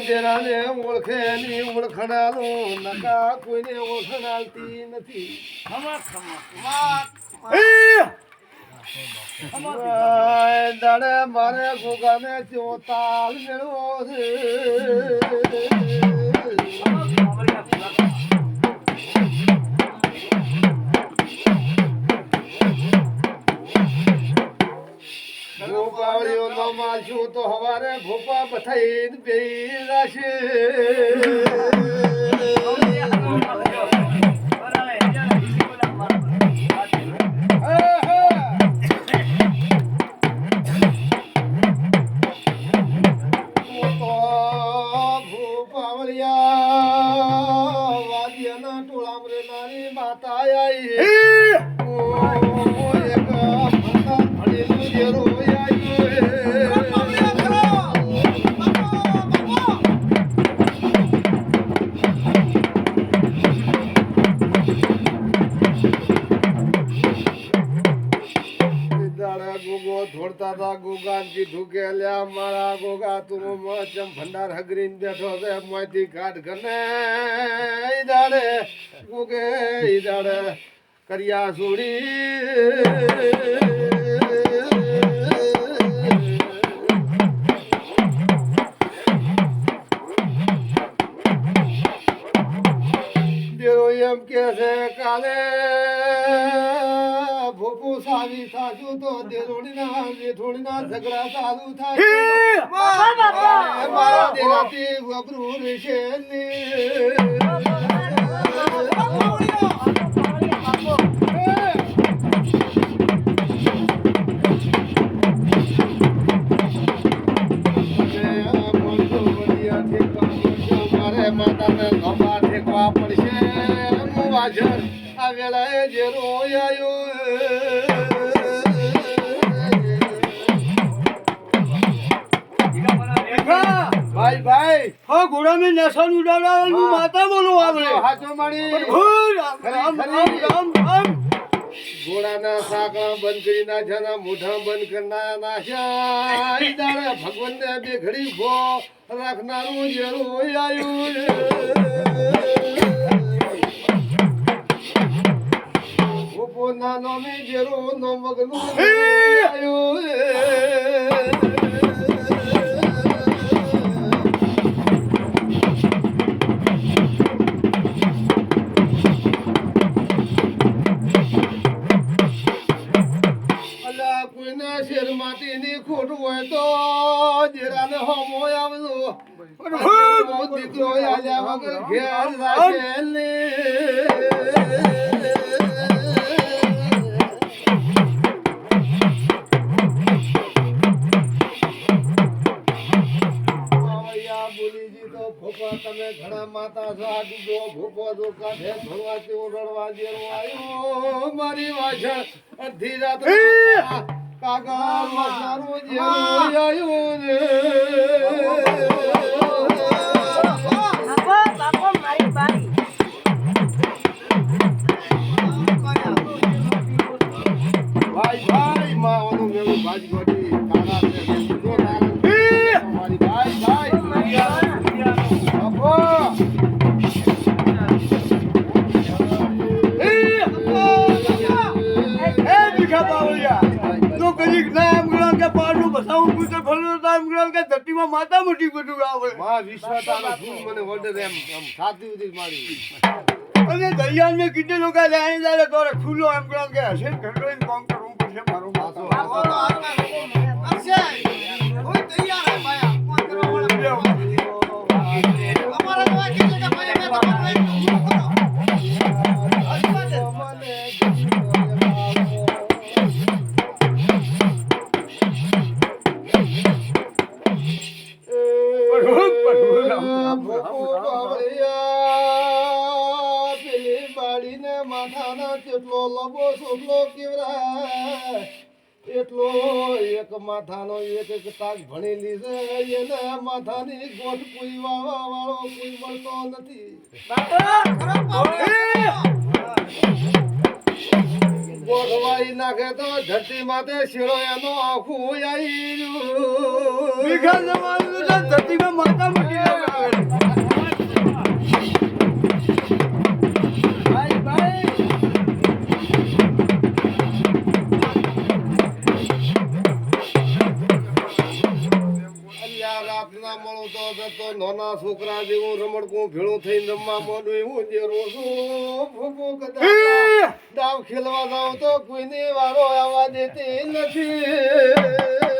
જેનાને ઓળખે એની ઓળખણાલો નકા કોઈને ઓળખણાલતી નથી. દાડે મારે ગોગાને ચોતાલ મેળવો છે. ગોપાળીઓ નો મારશું તો હવારે ભોપા બથાઈને બેહી રાશે. વાદ્યના ટોળા નાની માતા આવી. ગોગો ધોડતા હતા. ગોગા કીધું કે લ્યા મારા ગોગા તું ચમ ભંડાર હગરીને બેઠો છે મોયથી કાઢ ગને. ઈ દાડે ગોગે ઈ દાડે કર્યા છોડી. એમ કે છે કાલે ભોપુ સાવી સાચું તો દેરોડીના જેઠોડીના ઝઘડા ચાલુ થાય. મારા દેરાથી વબરું રહેશે મારે માતાને ખભા ઠેકવા પડશે. આ વેળાએ જે રોયાયો ભાઈ ભાઈ હા ઘોડા મેં નશાન ઉડાવડાવવાનું માતા બોલો આપણે હાચો મારી. ઘોડાના સાકળા બંધ કરી નાખ્યા, મોઢા બંધ કરી નાખ્યા. ભગવાન ને બે ઘડી ભો રાખનારું જે રોયાયું. નાનો મેં જેરો નો મગનું અલા કોઈના શેર માટીની ખોટ હોય તો જેરાને હોમો આવજો. દીકરો આલ્યા વગર ઘેર રાખે ને. તમે ઘણા માતા છો. આ ડૂબો ભૂપો જો કાઢે ભરવાથી ઓરડવા જેવો આવ્યો. મારી વાછળ અડધી રાત કાગા વાસનારો જેવો આવ્યો ને. ભાઈ ભાઈ માવાનું મેળું ભાજગોડી કાગા મારી ભાઈ ભાઈ માતા મોટી બધું આવે. મને વડે એમ સાથી ઉધી મારી. અને દરિયા ને કીધે લોકો ખુલ્લો એમ કે હશે ઘરડો કામ કરવું પડશે. મારો માથો એટલો લબો સોટલો કેવરાય એટલો એક માથાનો એક તાક ભણી લીધે. એને માથાની ગોઠ કોઈ વાવા વાળો કોઈ મળતો નથી. ગોઠવાઈ નાખે તો ધરતી માથે શેરો એનો આખું આવી ધરતીમાં માતા હાથ ના મળું તો જતો નાના છોકરા જેવું રમડકું ભેળું થઈને રમવા માંડું એવું જે રોજું ભૂખું કદાચ દાવ ખેલવા જાઉં તો કોઈની વારો આવવા દેતી નથી